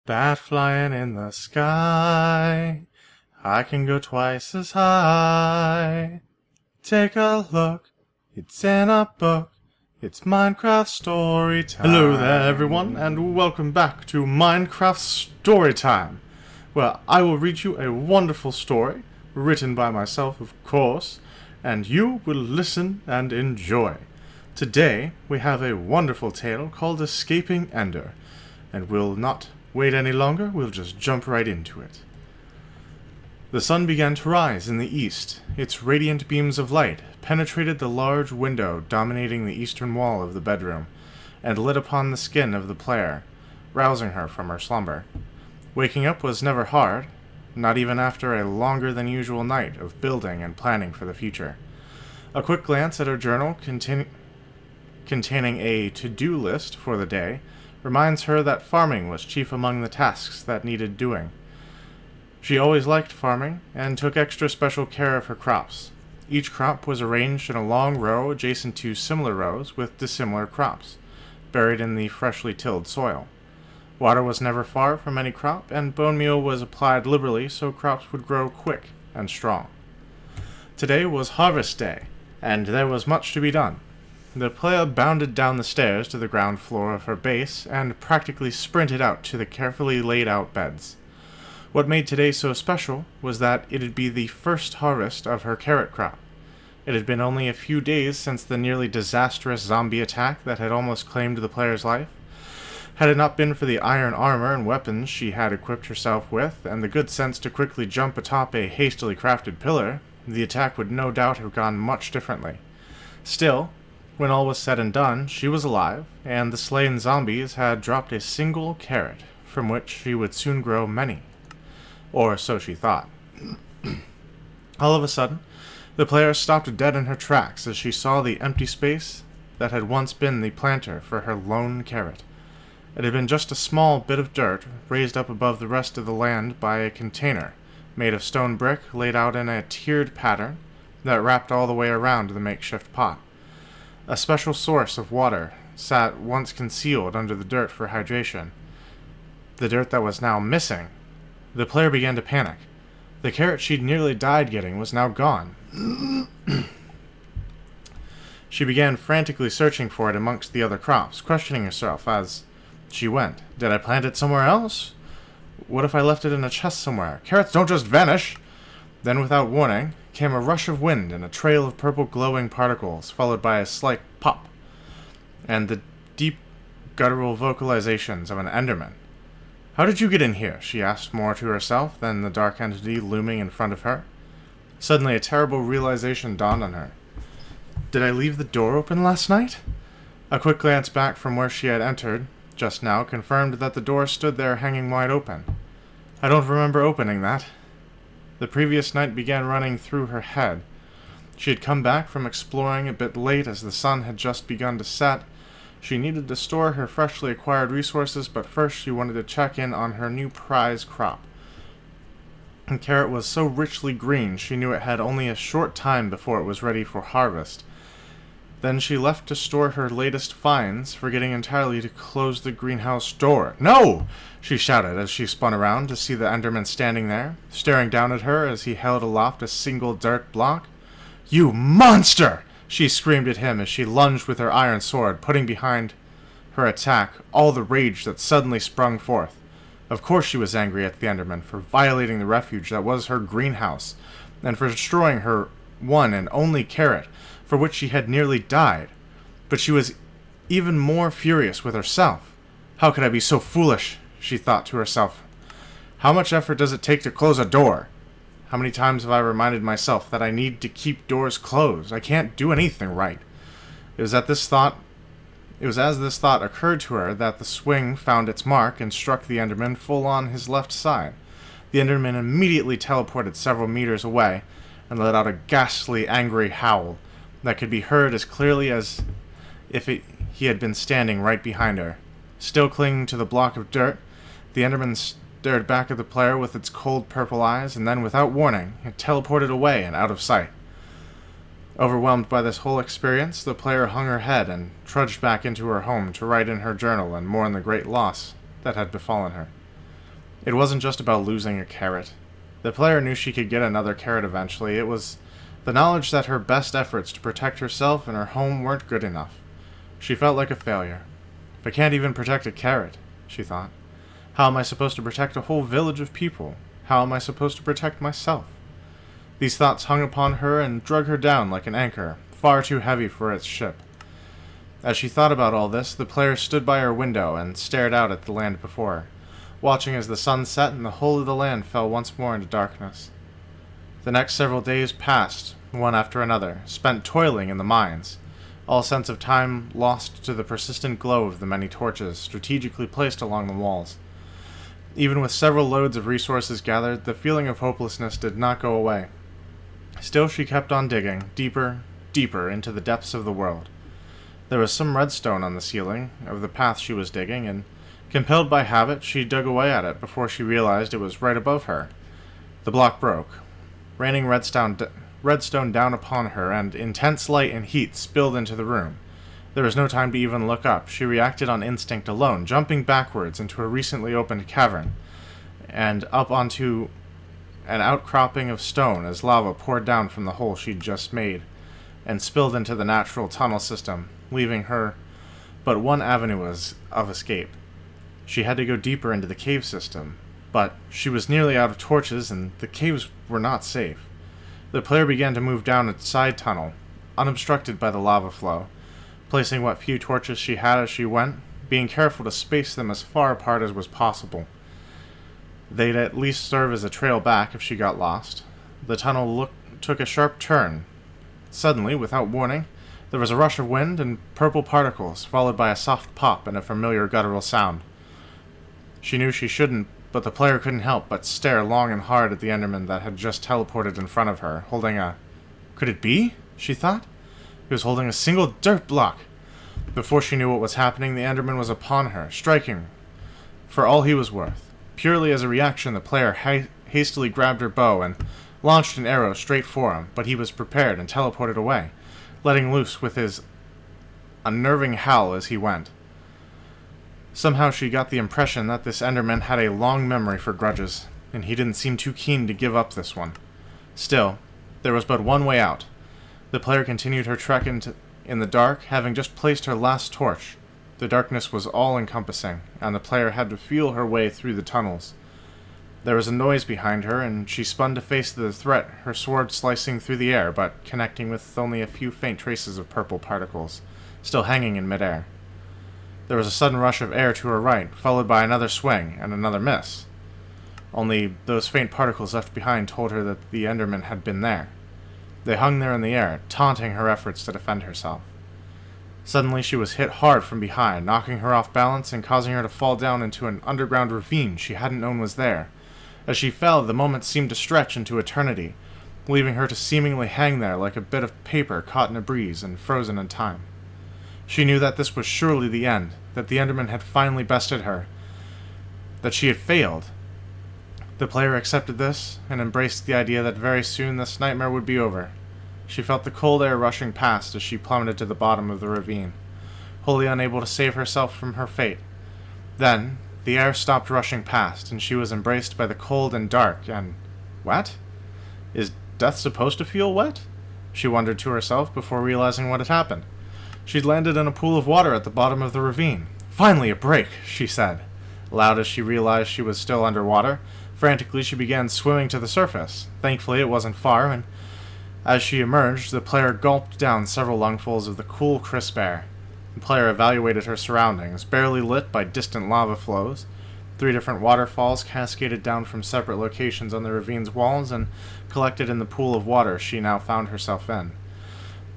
Bat flying in the sky, I can go twice as high. Take a look, it's in a book, it's Minecraft story time. Hello there everyone, and welcome back to Minecraft story time, where I will read you a wonderful story, written by myself of course, and you will listen and enjoy. Today we have a wonderful tale called Escaping Ender, and we'll not wait any longer, we'll just jump right into it. The sun began to rise in the east. Its radiant beams of light penetrated the large window dominating the eastern wall of the bedroom, and lit upon the skin of the player, rousing her from her slumber. Waking up was never hard, not even after a longer than usual night of building and planning for the future. A quick glance at her journal containing a to-do list for the day reminds her that farming was chief among the tasks that needed doing. She always liked farming, and took extra special care of her crops. Each crop was arranged in a long row adjacent to similar rows with dissimilar crops, buried in the freshly tilled soil. Water was never far from any crop, and bone meal was applied liberally so crops would grow quick and strong. Today was harvest day, and there was much to be done. The player bounded down the stairs to the ground floor of her base and practically sprinted out to the carefully laid out beds. What made today so special was that it'd be the first harvest of her carrot crop. It had been only a few days since the nearly disastrous zombie attack that had almost claimed the player's life. Had it not been for the iron armor and weapons she had equipped herself with, and the good sense to quickly jump atop a hastily crafted pillar, the attack would no doubt have gone much differently. Still, when all was said and done, she was alive, and the slain zombies had dropped a single carrot, from which she would soon grow many. Or so she thought. All of a sudden, the player stopped dead in her tracks as she saw the empty space that had once been the planter for her lone carrot. It had been just a small bit of dirt raised up above the rest of the land by a container made of stone brick laid out in a tiered pattern that wrapped all the way around the makeshift pot. A special source of water sat once concealed under the dirt for hydration. The dirt that was now missing. The player began to panic. The carrot she'd nearly died getting was now gone. She began frantically searching for it amongst the other crops, questioning herself as she went. Did I plant it somewhere else? What if I left it in a chest somewhere? Carrots don't just vanish! Then, without warning, came a rush of wind and a trail of purple glowing particles, followed by a slight pop, and the deep guttural vocalizations of an enderman. How did you get in here? She asked, more to herself than the dark entity looming in front of her. Suddenly a terrible realization dawned on her. Did I leave the door open last night? A quick glance back from where she had entered just now confirmed that the door stood there hanging wide open. I don't remember opening that. The previous night began running through her head. She had come back from exploring a bit late as the sun had just begun to set. She needed to store her freshly acquired resources, but first she wanted to check in on her new prize crop. The carrot was so richly green she knew it had only a short time before it was ready for harvest. Then she left to store her latest finds, forgetting entirely to close the greenhouse door. No! She shouted as she spun around to see the enderman standing there, staring down at her as he held aloft a single dirt block. You monster! She screamed at him as she lunged with her iron sword, putting behind her attack all the rage that suddenly sprung forth. Of course she was angry at the enderman for violating the refuge that was her greenhouse, and for destroying her one and only carrot, for which she had nearly died. But she was even more furious with herself. How could I be so foolish? She thought to herself. How much effort does it take to close a door? How many times have I reminded myself that I need to keep doors closed? I can't do anything right. It was as this thought occurred to her that the swing found its mark and struck the enderman full on his left side. The enderman immediately teleported several meters away and let out a ghastly, angry howl that could be heard as clearly as if he had been standing right behind her. Still clinging to the block of dirt, the enderman stared back at the player with its cold purple eyes, and then, without warning, it teleported away and out of sight. Overwhelmed by this whole experience, the player hung her head and trudged back into her home to write in her journal and mourn the great loss that had befallen her. It wasn't just about losing a carrot. The player knew she could get another carrot eventually. It was the knowledge that her best efforts to protect herself and her home weren't good enough. She felt like a failure. If I can't even protect a carrot, she thought, how am I supposed to protect a whole village of people? How am I supposed to protect myself? These thoughts hung upon her and drug her down like an anchor, far too heavy for its ship. As she thought about all this, the player stood by her window and stared out at the land before her, watching as the sun set and the whole of the land fell once more into darkness. The next several days passed, one after another, spent toiling in the mines, all sense of time lost to the persistent glow of the many torches strategically placed along the walls. Even with several loads of resources gathered, the feeling of hopelessness did not go away. Still, she kept on digging, deeper, deeper into the depths of the world. There was some redstone on the ceiling of the path she was digging, and, compelled by habit, she dug away at it before she realized it was right above her. The block broke, raining redstone down upon her, and intense light and heat spilled into the room. There was no time to even look up. She reacted on instinct alone, jumping backwards into a recently opened cavern, and up onto an outcropping of stone as lava poured down from the hole she'd just made, and spilled into the natural tunnel system, leaving her but one avenue of escape. She had to go deeper into the cave system, but she was nearly out of torches, and the caves were not safe. The player began to move down a side tunnel, unobstructed by the lava flow, placing what few torches she had as she went, being careful to space them as far apart as was possible. They'd at least serve as a trail back if she got lost. The tunnel took a sharp turn. Suddenly, without warning, there was a rush of wind and purple particles, followed by a soft pop and a familiar guttural sound. She knew she shouldn't, but the player couldn't help but stare long and hard at the enderman that had just teleported in front of her, holding a... Could it be? She thought. He was holding a single dirt block. Before she knew what was happening, the enderman was upon her, striking for all he was worth. Purely as a reaction, the player hastily grabbed her bow and launched an arrow straight for him, but he was prepared and teleported away, letting loose with his unnerving howl as he went. Somehow she got the impression that this enderman had a long memory for grudges, and he didn't seem too keen to give up this one. Still, there was but one way out. The player continued her trek in the dark, having just placed her last torch. The darkness was all-encompassing, and the player had to feel her way through the tunnels. There was a noise behind her, and she spun to face the threat, her sword slicing through the air, but connecting with only a few faint traces of purple particles, still hanging in midair. There was a sudden rush of air to her right, followed by another swing and another miss. Only those faint particles left behind told her that the enderman had been there. They hung there in the air, taunting her efforts to defend herself. Suddenly she was hit hard from behind, knocking her off balance and causing her to fall down into an underground ravine she hadn't known was there. As she fell, the moment seemed to stretch into eternity, leaving her to seemingly hang there like a bit of paper caught in a breeze and frozen in time. She knew that this was surely the end, that the enderman had finally bested her, that she had failed. The player accepted this and embraced the idea that very soon this nightmare would be over. She felt the cold air rushing past as she plummeted to the bottom of the ravine, wholly unable to save herself from her fate. Then, the air stopped rushing past, and she was embraced by the cold and dark and... wet? Is death supposed to feel wet? She wondered to herself before realizing what had happened. She'd landed in a pool of water at the bottom of the ravine. Finally, a break, she said. Loud as she realized she was still underwater, frantically she began swimming to the surface. Thankfully, it wasn't far, and as she emerged, the player gulped down several lungfuls of the cool, crisp air. The player evaluated her surroundings, barely lit by distant lava flows. 3 different waterfalls cascaded down from separate locations on the ravine's walls and collected in the pool of water she now found herself in.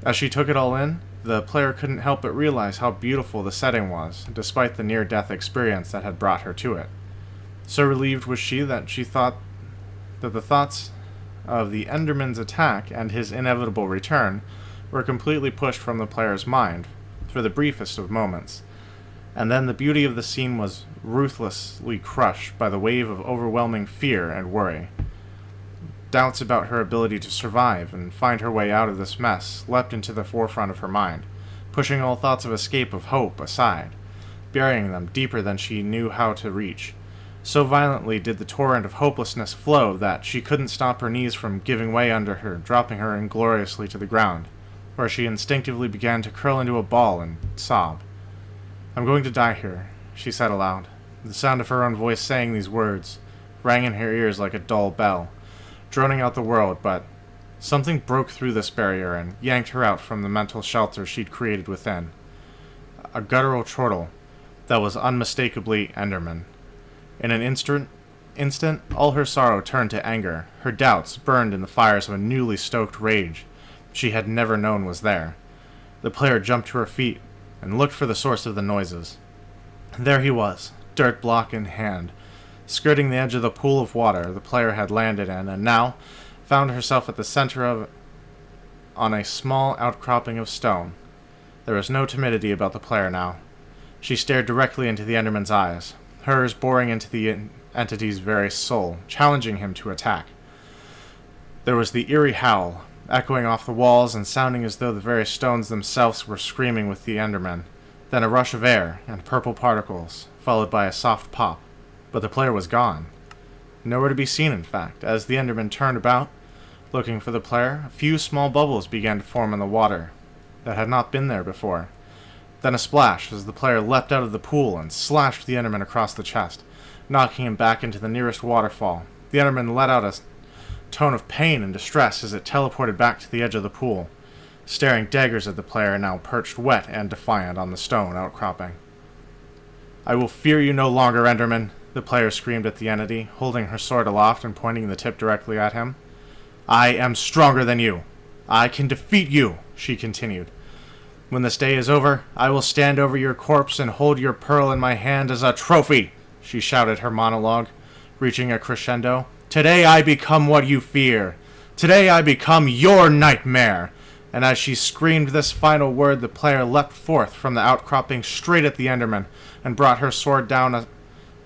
As she took it all in, the player couldn't help but realize how beautiful the setting was, despite the near-death experience that had brought her to it. So relieved was she that the thoughts of the enderman's attack and his inevitable return were completely pushed from the player's mind, for the briefest of moments. And then the beauty of the scene was ruthlessly crushed by the wave of overwhelming fear and worry. Doubts about her ability to survive and find her way out of this mess leapt into the forefront of her mind, pushing all thoughts of escape of hope aside, burying them deeper than she knew how to reach. So violently did the torrent of hopelessness flow that she couldn't stop her knees from giving way under her, dropping her ingloriously to the ground, where she instinctively began to curl into a ball and sob. "I'm going to die here," she said aloud. The sound of her own voice saying these words rang in her ears like a dull bell, droning out the world, but something broke through this barrier and yanked her out from the mental shelter she'd created within. A guttural chortle that was unmistakably enderman. In an instant, all her sorrow turned to anger. Her doubts burned in the fires of a newly stoked rage she had never known was there. The player jumped to her feet and looked for the source of the noises. There he was, dirt block in hand, skirting the edge of the pool of water the player had landed in, and now found herself at the center of on a small outcropping of stone. There was no timidity about the player now. She stared directly into the enderman's eyes, hers boring into the entity's very soul, challenging him to attack. There was the eerie howl, echoing off the walls and sounding as though the very stones themselves were screaming with the enderman. Then a rush of air and purple particles, followed by a soft pop. But the player was gone. Nowhere to be seen, in fact. As the enderman turned about, looking for the player, a few small bubbles began to form in the water that had not been there before. Then a splash as the player leapt out of the pool and slashed the enderman across the chest, knocking him back into the nearest waterfall. The enderman let out a tone of pain and distress as it teleported back to the edge of the pool, staring daggers at the player now perched wet and defiant on the stone outcropping. "I will fear you no longer, enderman," the player screamed at the entity, holding her sword aloft and pointing the tip directly at him. "I am stronger than you. I can defeat you," she continued. "When this day is over, I will stand over your corpse and hold your pearl in my hand as a trophy," she shouted her monologue, reaching a crescendo. "Today I become what you fear. Today I become your nightmare." And as she screamed this final word, the player leapt forth from the outcropping straight at the enderman and brought her sword down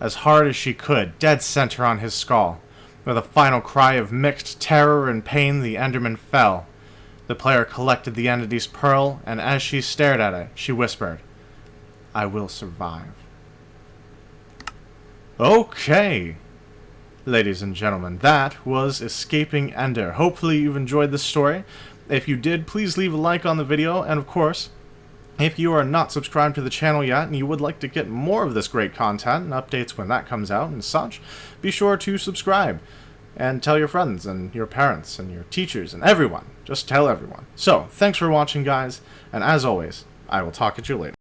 as hard as she could, dead center on his skull. With a final cry of mixed terror and pain, the enderman fell. The player collected the entity's pearl, and as she stared at it, she whispered, "I will survive." Okay, ladies and gentlemen, that was Escaping Ender. Hopefully you've enjoyed this story. If you did, please leave a like on the video, and of course, if you are not subscribed to the channel yet and you would like to get more of this great content and updates when that comes out and such, be sure to subscribe. And tell your friends and your parents and your teachers and everyone. Just tell everyone. So, thanks for watching, guys, and as always, I will talk at you later.